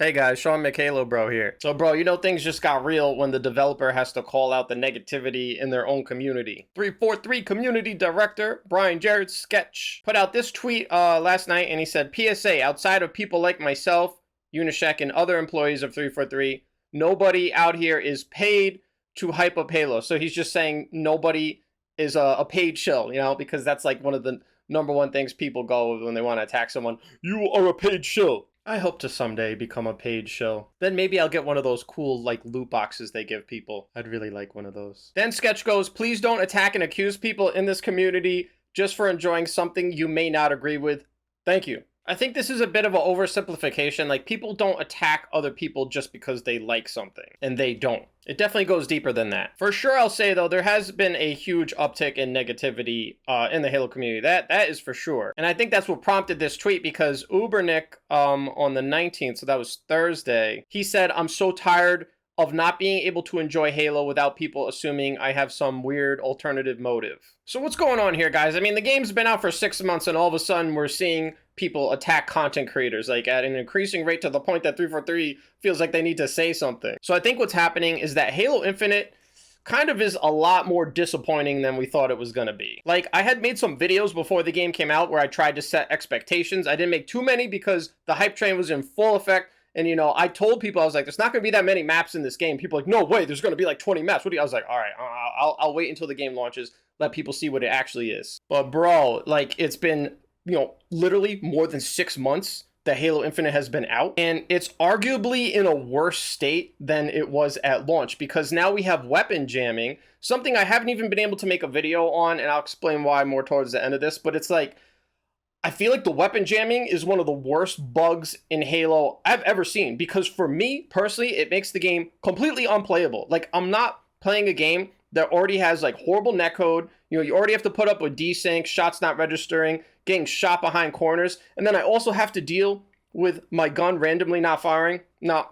Hey guys, Sean McHalo bro here. So bro, you know things just got real when the developer has to call out the negativity in their own community. 343 community director Brian Jared's sketch put out this tweet last night and he said, PSA, outside of people like myself, Unishek, and other employees of 343, nobody out here is paid to hype up Halo. So he's just saying nobody is a paid shill, you know, because that's like one of the number one things people go with when they want to attack someone. You are a paid shill. I hope to someday become a paid show. Then maybe I'll get one of those cool, like, loot boxes they give people. I'd really like one of those. Then Sketch goes, please don't attack and accuse people in this community just for enjoying something you may not agree with. Thank you. I think this is a bit of an oversimplification. Like, people don't attack other people just because they like something, and they don't. It definitely goes deeper than that. For sure, I'll say, though, there has been a huge uptick in negativity in the Halo community. That is for sure. And I think that's what prompted this tweet, because Ubernick, on the 19th, so that was Thursday, he said, I'm so tired of not being able to enjoy Halo without people assuming I have some weird alternative motive. So what's going on here, guys? I mean, the game's been out for 6 months, and all of a sudden we're seeing people attack content creators, like at an increasing rate, to the point that 343 feels like they need to say something. So I think what's happening is that Halo Infinite kind of is a lot more disappointing than we thought it was going to be. Like, I had made some videos before the game came out where I tried to set expectations. I didn't make too many because the hype train was in full effect. And, you know, I told people, I was like, there's not going to be that many maps in this game. People are like, no way, there's going to be like 20 maps. What do you? I was like, all right, I'll wait until the game launches, let people see what it actually is. But bro, like, it's been, you know, literally more than 6 months that Halo Infinite has been out, and it's arguably in a worse state than it was at launch, because now we have weapon jamming, something I haven't even been able to make a video on, and I'll explain why more towards the end of this. But it's like, I feel like the weapon jamming is one of the worst bugs in Halo I've ever seen, because for me personally, it makes the game completely unplayable. Like, I'm not playing a game that already has like horrible netcode. You know, you already have to put up with desync, shots not registering, getting shot behind corners, and then I also have to deal with my gun randomly not firing. No.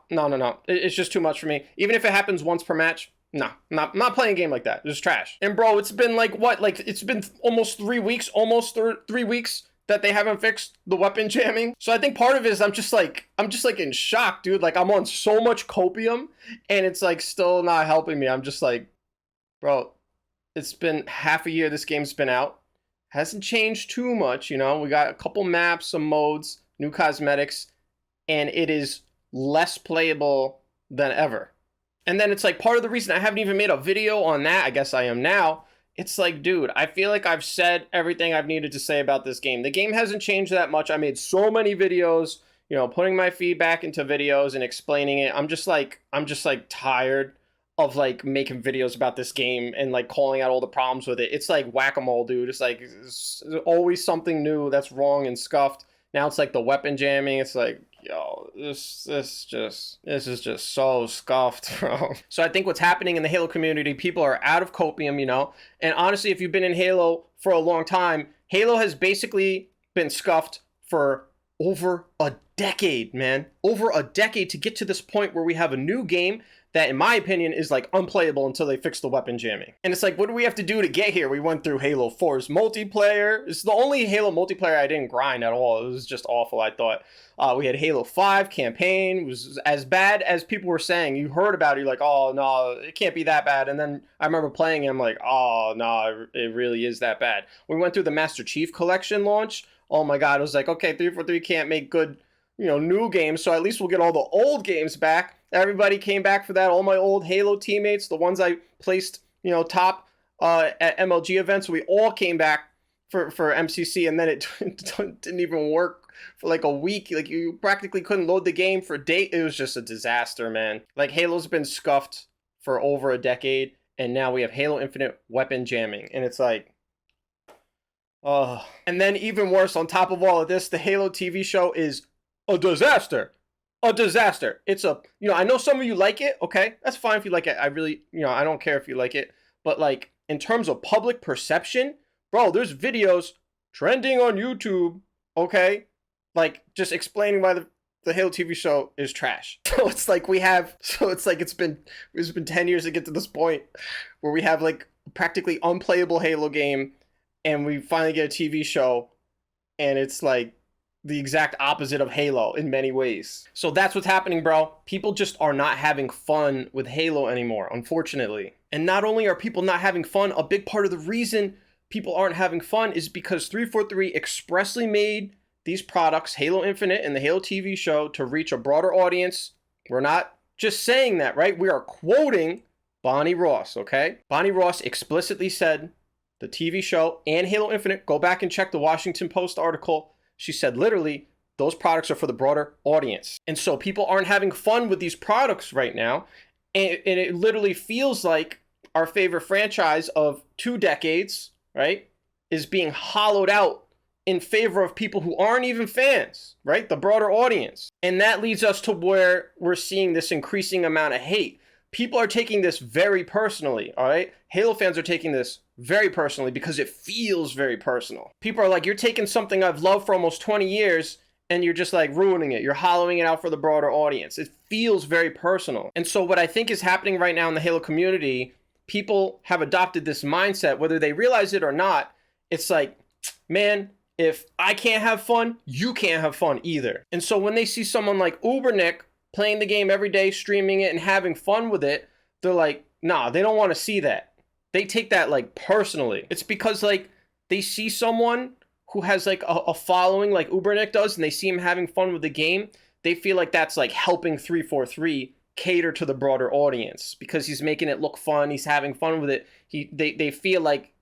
It's just too much for me. Even if it happens once per match, no, not playing a game like that. It's trash. And bro, it's been like what? Like, it's been almost 3 weeks, almost 3 weeks that they haven't fixed the weapon jamming. So I think part of it is I'm just like in shock, dude. Like, I'm on so much copium and it's like still not helping me. I'm just like, bro, it's been half a year this game's been out. Hasn't changed too much, you know. We got a couple maps, some modes, new cosmetics, and it is less playable than ever. And then it's like, part of the reason I haven't even made a video on that, I guess I am now, it's like, dude, I feel like I've said everything I've needed to say about this game. The game hasn't changed that much. I made so many videos, you know, putting my feedback into videos and explaining it. I'm just like tired of like making videos about this game and like calling out all the problems with it. It's like whack-a-mole, dude. It's like, there's always something new that's wrong and scuffed. Now it's like the weapon jamming. It's like, yo, this is just so scuffed, bro. So I think what's happening in the Halo community, people are out of copium, you know. And honestly, if you've been in Halo for a long time, Halo has basically been scuffed for over a decade, man. Over a decade to get to this point where we have a new game that, in my opinion, is like unplayable until they fix the weapon jamming. And it's like, what do we have to do to get here? We went through Halo 4's multiplayer. It's the only Halo multiplayer I didn't grind at all. It was just awful, I thought. We had Halo 5 campaign. It was as bad as people were saying. You heard about it, you're like, oh no, it can't be that bad. And then I remember playing it, I'm like, oh no, it really is that bad. We went through the Master Chief Collection launch. Oh my god, it was like, okay, 343 can't make good, you know, new games, so at least we'll get all the old games back. Everybody came back for that. All my old Halo teammates, the ones I placed, you know, top at MLG events, we all came back for MCC, and then it didn't even work for like a week. Like, you practically couldn't load the game for a day. It was just a disaster, man. Like, Halo's been scuffed for over a decade, and now we have Halo Infinite weapon jamming, and it's like, oh. And then even worse, on top of all of this, the Halo TV show is a disaster. A disaster. It's a, you know, I know some of you like it, okay? That's fine if you like it. I really, you know, I don't care if you like it. But like, in terms of public perception, bro, there's videos trending on YouTube, okay? Like, just explaining why the Halo TV show is trash. So it's like it's been 10 years to get to this point where we have like practically unplayable Halo game, and we finally get a TV show, and it's like the exact opposite of Halo in many ways. So that's what's happening, bro. People just are not having fun with Halo anymore, unfortunately. And not only are people not having fun, a big part of the reason people aren't having fun is because 343 expressly made these products, Halo Infinite and the Halo TV show, to reach a broader audience. We're not just saying that, right? We are quoting Bonnie Ross, okay? Bonnie Ross explicitly said the TV show and Halo Infinite, go back and check the Washington Post article. She said literally, those products are for the broader audience. And so people aren't having fun with these products right now. And it literally feels like our favorite franchise of 2 decades, right, is being hollowed out in favor of people who aren't even fans, right? The broader audience. And that leads us to where we're seeing this increasing amount of hate. People are taking this very personally, all right? Halo fans are taking this very personally because it feels very personal. People are like, you're taking something I've loved for almost 20 years and you're just like ruining it. You're hollowing it out for the broader audience. It feels very personal. And so what I think is happening right now in the Halo community, people have adopted this mindset, whether they realize it or not. It's like, man, if I can't have fun, you can't have fun either. And so when they see someone like Ubernick playing the game every day, streaming it and having fun with it, they're like, nah, they don't want to see that. They take that like personally. It's because like they see someone who has like a following like Ubernick does and they see him having fun with the game. They feel like that's like helping 343 cater to the broader audience because he's making it look fun. He's having fun with it. They feel like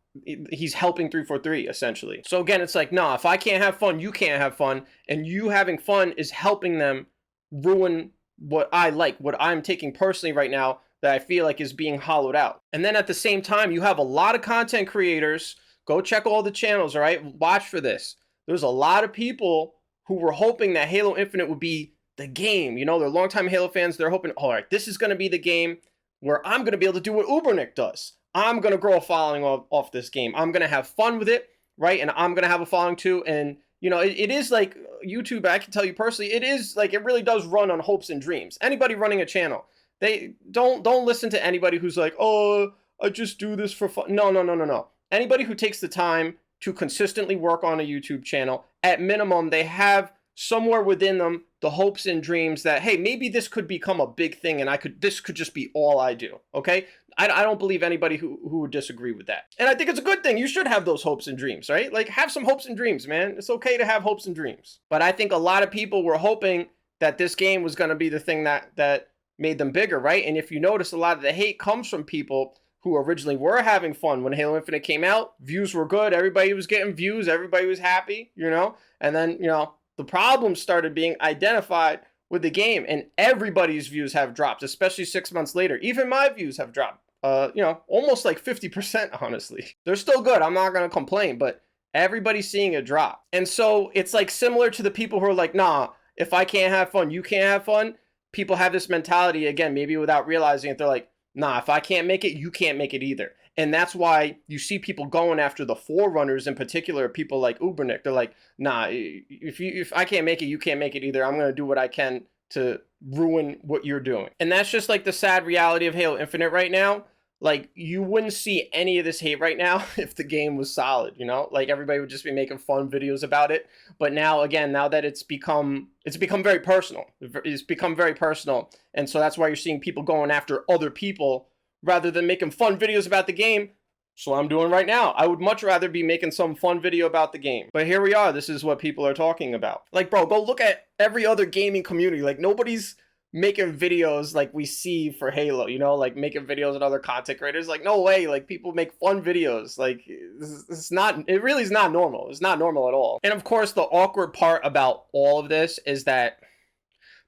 he's helping 343 essentially. So again, it's like, nah, if I can't have fun, you can't have fun. And you having fun is helping them ruin what I like, what I'm taking personally right now that I feel like is being hollowed out. And then at the same time, you have a lot of content creators. Go check all the channels, all right? Watch for this. There's a lot of people who were hoping that Halo Infinite would be the game. You know, they're longtime Halo fans. They're hoping, all right, this is going to be the game where I'm going to be able to do what Ubernick does. I'm going to grow a following off this game. I'm going to have fun with it, right? And I'm going to have a following too. And, you know, it is like YouTube, I can tell you personally, it is like, it really does run on hopes and dreams. Anybody running a channel, they don't listen to anybody who's like, oh, I just do this for fun. No. Anybody who takes the time to consistently work on a YouTube channel, at minimum, they have somewhere within them the hopes and dreams that, hey, maybe this could become a big thing and this could just be all I do, okay? I don't believe anybody who would disagree with that. And I think it's a good thing. You should have those hopes and dreams, right? Like, have some hopes and dreams, man. It's okay to have hopes and dreams. But I think a lot of people were hoping that this game was going to be the thing that made them bigger, right? And if you notice, a lot of the hate comes from people who originally were having fun when Halo Infinite came out. Views were good. Everybody was getting views. Everybody was happy, you know? And then, you know, the problems started being identified with the game, and everybody's views have dropped, especially 6 months later. Even my views have dropped, you know, almost like 50%, honestly. They're still good. I'm not going to complain, but everybody's seeing a drop. And so it's like similar to the people who are like, nah, if I can't have fun, you can't have fun. People have this mentality, again, maybe without realizing it. They're like, nah, if I can't make it, you can't make it either. And that's why you see people going after the forerunners, in particular, people like Ubernick. They're like, nah, if I can't make it, you can't make it either. I'm going to do what I can to ruin what you're doing. And that's just like the sad reality of Halo Infinite right now. Like, you wouldn't see any of this hate right now if the game was solid, you know? Like, everybody would just be making fun videos about it. But now, again, now that it's become very personal. It's become very personal. And so that's why you're seeing people going after other people rather than making fun videos about the game. So I'm doing right now. I would much rather be making some fun video about the game. But here we are. This is what people are talking about. Like, bro, go look at every other gaming community. Like, nobody's making videos like we see for Halo, you know, like making videos and other content creators. Like, no way. Like, people make fun videos. Like, it really is not normal. It's not normal at all. And of course, the awkward part about all of this is that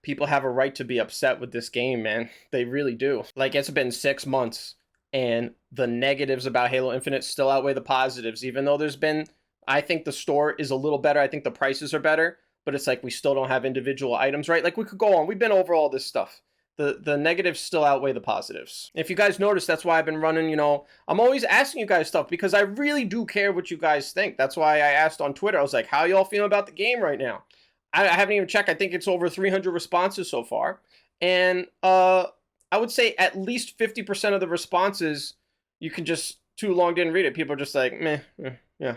people have a right to be upset with this game, man. They really do. Like, it's been 6 months and the negatives about Halo Infinite still outweigh the positives, even though there's been, I think the store is a little better. I think the prices are better, but it's like we still don't have individual items, right? Like, we could go on. We've been over all this stuff. The negatives still outweigh the positives. If you guys notice, that's why I've been running, you know, I'm always asking you guys stuff because I really do care what you guys think. That's why I asked on Twitter. I was like, how y'all feeling about the game right now? I haven't even checked. I think it's over 300 responses so far. And I would say at least 50% of the responses, you can just too long didn't read it. People are just like, meh, yeah.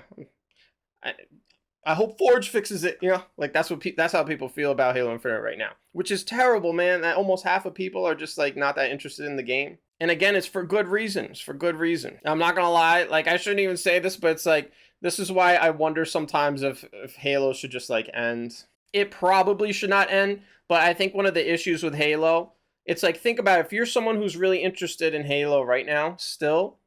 I hope Forge fixes it. You know, like that's how people feel about Halo Infinite right now, which is terrible, man. That almost half of people are just like not that interested in the game. And again, it's for good reasons. For good reason. I'm not gonna lie. Like, I shouldn't even say this, but it's like, this is why I wonder sometimes if Halo should just like end. It probably should not end, but I think one of the issues with Halo, it's like, think about it, if you're someone who's really interested in Halo right now, still,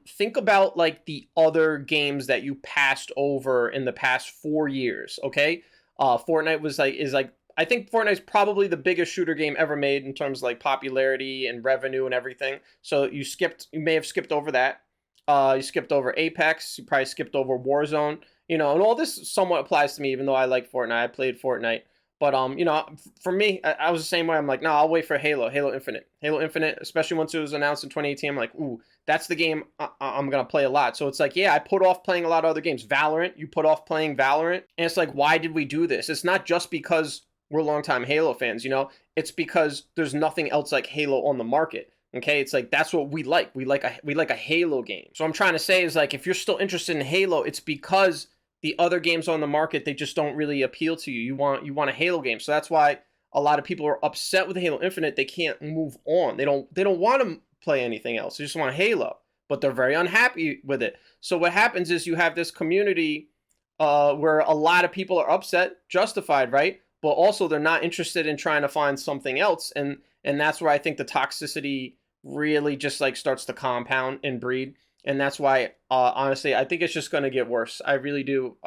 think about like the other games that you passed over in the past 4 years. Okay, Fortnite is like, I think Fortnite's probably the biggest shooter game ever made in terms of like popularity and revenue and everything. So you may have skipped over that. You skipped over Apex. You probably skipped over Warzone. You know, and all this somewhat applies to me, even though I like Fortnite. I played Fortnite. But you know, for me, I was the same way. I'm like, no, I'll wait for Halo Infinite. Halo Infinite, especially once it was announced in 2018. I'm like, ooh, that's the game I'm gonna play a lot. So it's like, yeah, I put off playing a lot of other games. Valorant, you put off playing Valorant, and it's like, why did we do this? It's not just because we're longtime Halo fans, you know. It's because there's nothing else like Halo on the market. Okay, it's like, that's what we like. We like a Halo game. So I'm trying to say is like, if you're still interested in Halo, it's because the other games on the market, they just don't really appeal to you. You want a Halo game. So that's why a lot of people are upset with Halo Infinite. They can't move on. They don't want to play anything else. They just want Halo, but they're very unhappy with it. So what happens is you have this community where a lot of people are upset, justified, right? But also they're not interested in trying to find something else, and that's where I think the toxicity really just like starts to compound and breed. And that's why, honestly, I think it's just going to get worse. I really do.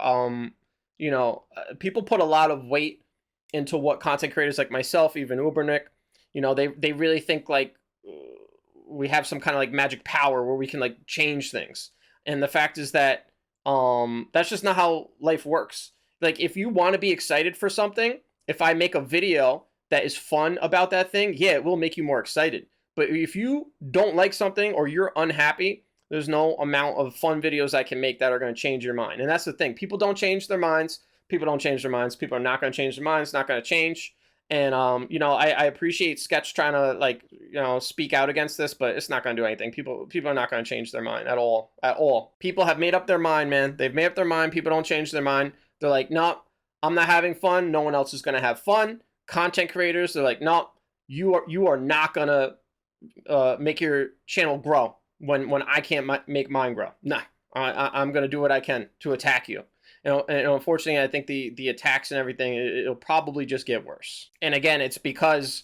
You know, people put a lot of weight into what content creators like myself, even Ubernick, you know, they really think like we have some kind of like magic power where we can like change things. And the fact is that that's just not how life works. Like, if you want to be excited for something, if I make a video that is fun about that thing, yeah, it will make you more excited. But if you don't like something or you're unhappy, there's no amount of fun videos I can make that are going to change your mind. And that's the thing. People don't change their minds. People don't change their minds. People are not going to change their minds. Not going to change. And, you know, I appreciate Sketch trying to, like, you know, speak out against this, but it's not going to do anything. People are not going to change their mind at all. At all. People have made up their mind, man. They've made up their mind. People don't change their mind. They're like, no, I'm not having fun. No one else is going to have fun. Content creators, they're like, no, you are not going to make your channel grow when I can't make mine grow. Nah, I'm going to do what I can to attack you. You know, and unfortunately, I think the attacks and everything, it'll probably just get worse. And again, it's because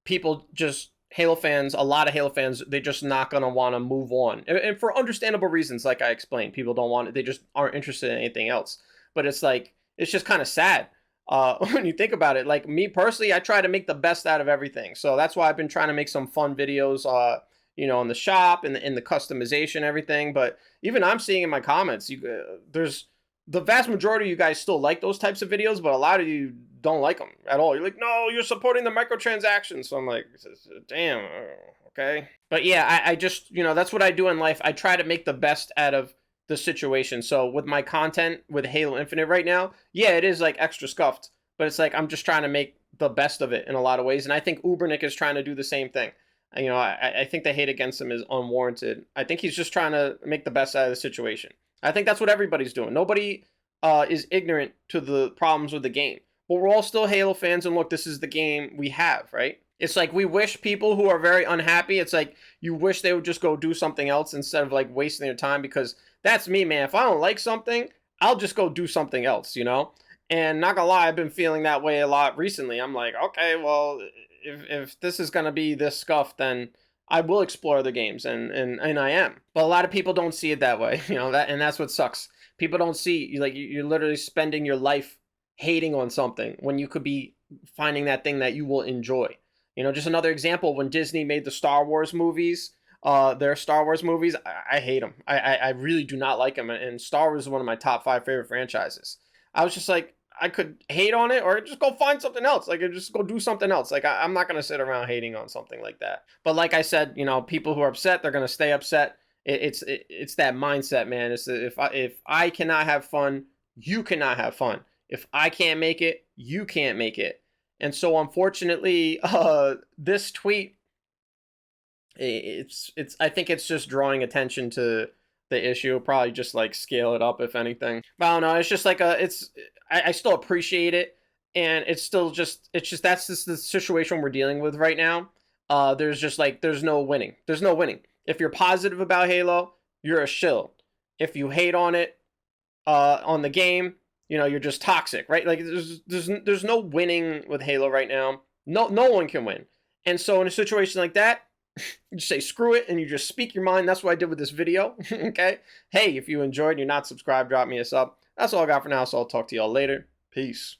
people just, Halo fans, a lot of Halo fans, they're just not going to want to move on. And for understandable reasons, like I explained, people don't want it. They just aren't interested in anything else. But it's like, it's just kind of sad when you think about it. Like, me personally, I try to make the best out of everything. So that's why I've been trying to make some fun videos, you know, in the shop and in the customization, everything. But even I'm seeing in my comments, there's the vast majority of you guys still like those types of videos, but a lot of you don't like them at all. You're like, no, you're supporting the microtransactions. So I'm like, damn, okay. But yeah, I just, you know, that's what I do in life. I try to make the best out of the situation. So with my content with Halo Infinite right now, yeah, it is like extra scuffed, but it's like I'm just trying to make the best of it in a lot of ways. And I think Ubernick is trying to do the same thing. You know, I think the hate against him is unwarranted. I think he's just trying to make the best out of the situation. I think that's what everybody's doing. Nobody is ignorant to the problems with the game. But we're all still Halo fans, and look, this is the game we have, right? It's like, we wish people who are very unhappy, it's like, you wish they would just go do something else instead of like wasting their time, because that's me, man. If I don't like something, I'll just go do something else, you know? And not gonna lie, I've been feeling that way a lot recently. I'm like, okay, well, if this is gonna be this scuffed, then I will explore other games, and I am. But a lot of people don't see it that way, you know, and that's what sucks. People don't see, like, you're literally spending your life hating on something when you could be finding that thing that you will enjoy. You know, just another example, when Disney made the Star Wars movies, their Star Wars movies, I hate them. I really do not like them, and Star Wars is one of my top 5 favorite franchises. I was just like, I could hate on it or just go find something else. Like, just go do something else. Like, I'm not going to sit around hating on something like that. But like I said, you know, people who are upset, they're going to stay upset. It's that mindset, man. It's if I cannot have fun, you cannot have fun. If I can't make it, you can't make it. And so unfortunately, this tweet, I think it's just drawing attention to the issue. Probably just like scale it up if anything. But I don't know. It's just like I still appreciate it, and it's just that's just the situation we're dealing with right now. There's just like there's no winning. There's no winning. If you're positive about Halo, you're a shill. If you hate on it, on the game, you know, you're just toxic, right? Like there's no winning with Halo right now. No one can win. And so in a situation like that, you just say screw it and you just speak your mind. That's what I did with this video. Okay. Hey, if you enjoyed and you're not subscribed, drop me a sub. That's all I got for now. So I'll talk to y'all later. Peace.